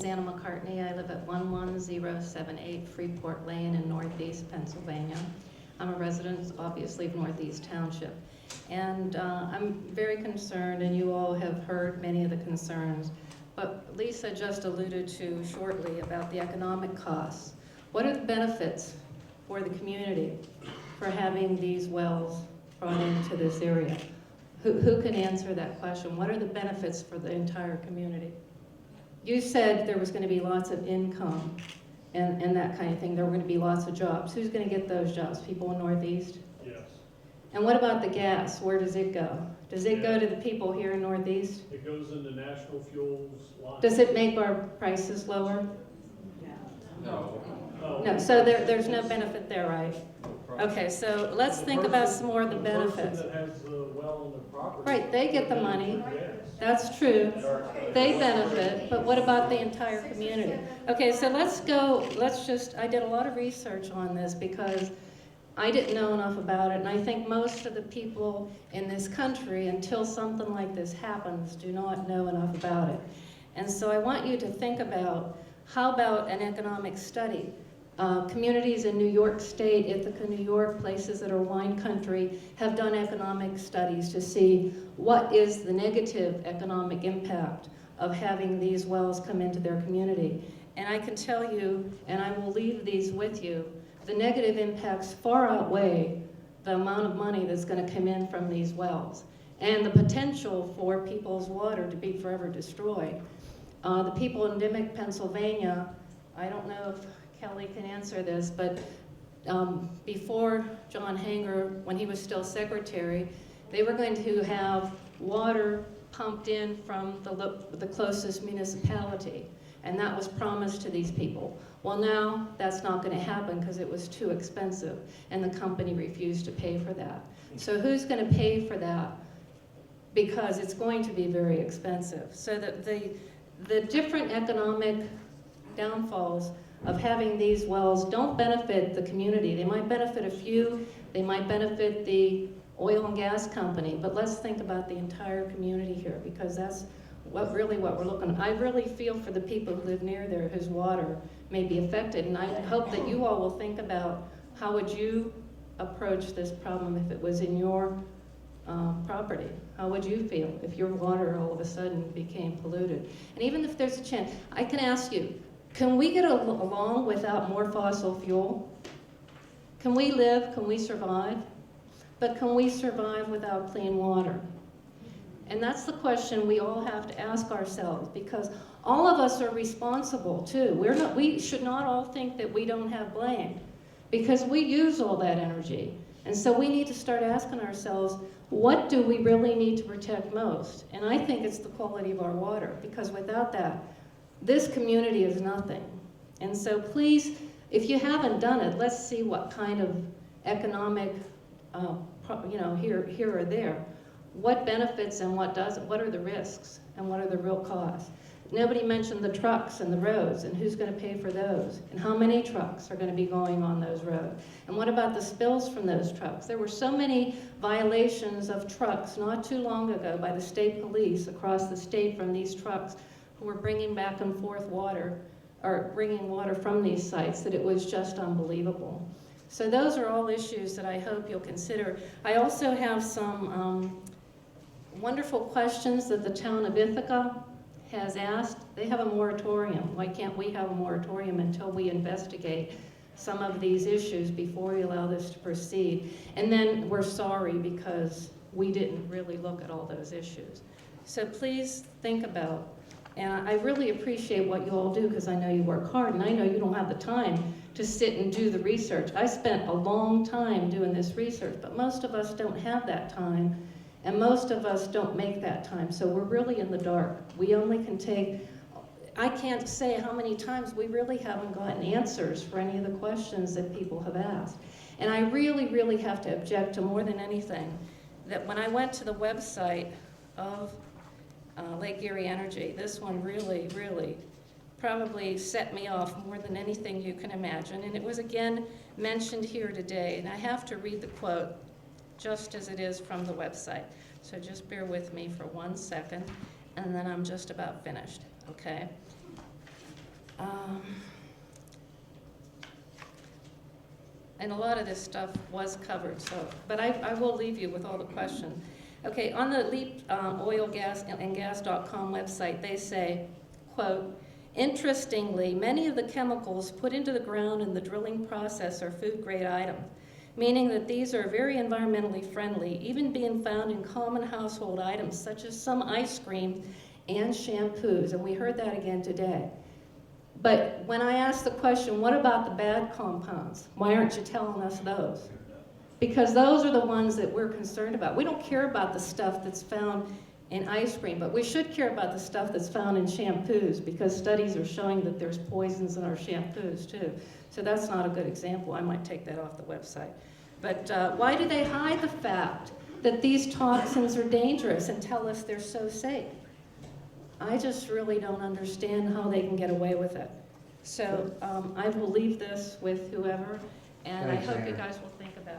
Anna McCartney. I live at 11078 Freeport Lane in Northeast Pennsylvania. I'm a resident, obviously, of North East Township. And I'm very concerned, and you all have heard many of the concerns, but Lisa just alluded to shortly about the economic costs. What are the benefits for the community for having these wells brought into this area? Who can answer that question? What are the benefits for the entire community? You said there was going to be lots of income and that kind of thing. There were going to be lots of jobs. Who's going to get those jobs? People in Northeast? Yes. And what about the gas? Where does it go? Does it go to the people here in Northeast? It goes into National Fuels line. Does it make our prices lower? No. No, so there's no benefit there, right? Okay, so let's think about some more of the benefits. The person that has the well on their property. Right, they get the money. Yes. That's true. They benefit, but what about the entire community? Okay, so I did a lot of research on this because I didn't know enough about it, and I think most of the people in this country, until something like this happens, do not know enough about it. And so I want you to think about, how about an economic study? Communities in New York State, Ithaca, New York, places that are wine country, have done economic studies to see what is the negative economic impact of having these wells come into their community. And I can tell you, and I will leave these with you, the negative impacts far outweigh the amount of money that's going to come in from these wells and the potential for people's water to be forever destroyed. The people in Dimock, Pennsylvania, I don't know if Kelly can answer this, but before John Hanger, when he was still secretary, they were going to have water pumped in from the closest municipality, and that was promised to these people. Well, now that's not going to happen because it was too expensive, and the company refused to pay for that. So who's going to pay for that? Because it's going to be very expensive. So that the different economic downfalls of having these wells don't benefit the community. They might benefit a few, they might benefit the oil and gas company, but let's think about the entire community here, because that's what we're looking at. I really feel for the people who live near there whose water may be affected, and I hope that you all will think about how would you approach this problem if it was in your property. How would you feel if your water all of a sudden became polluted? And even if there's a chance, I can ask you, can we get along without more fossil fuel? Can we live? Can we survive? But can we survive without clean water? And that's the question we all have to ask ourselves, because all of us are responsible too. We should not all think that we don't have blame, because we use all that energy. And so we need to start asking ourselves, what do we really need to protect most? And I think it's the quality of our water, because without that, this community is nothing. And so please, if you haven't done it, let's see what kind of economic, here or there. What benefits and what doesn't? What are the risks and what are the real costs? Nobody mentioned the trucks and the roads and who's going to pay for those and how many trucks are going to be going on those roads. And what about the spills from those trucks? There were so many violations of trucks not too long ago by the state police across the state from these trucks who were bringing back and forth water, or bringing water from these sites, that it was just unbelievable. So those are all issues that I hope you'll consider. I also have some wonderful questions that the town of Ithaca has asked. They have a moratorium. Why can't we have a moratorium until we investigate some of these issues before we allow this to proceed? And then we're sorry because we didn't really look at all those issues. So please think about. And I really appreciate what you all do, because I know you work hard, and I know you don't have the time to sit and do the research. I spent a long time doing this research, but most of us don't have that time, and most of us don't make that time. So we're really in the dark. We only can take, I can't say how many times we really haven't gotten answers for any of the questions that people have asked. And I really, really have to object to, more than anything, that when I went to the website of Lake Erie Energy, this one really, really probably set me off more than anything you can imagine. And it was again mentioned here today, and I have to read the quote just as it is from the website. So just bear with me for 1 second, and then I'm just about finished, okay? And a lot of this stuff was covered, so, but I will leave you with all the questions. Okay, on the LEAP oil, gas, and gas.com website, they say, quote, interestingly, many of the chemicals put into the ground in the drilling process are food-grade items, meaning that these are very environmentally friendly, even being found in common household items such as some ice cream and shampoos, and we heard that again today. But when I asked the question, what about the bad compounds? Why aren't you telling us those? Because those are the ones that we're concerned about. We don't care about the stuff that's found in ice cream, but we should care about the stuff that's found in shampoos, because studies are showing that there's poisons in our shampoos too. So that's not a good example. I might take that off the website. But why do they hide the fact that these toxins are dangerous and tell us they're so safe? I just really don't understand how they can get away with it. So I will leave this with whoever, and I hope you guys will think about it.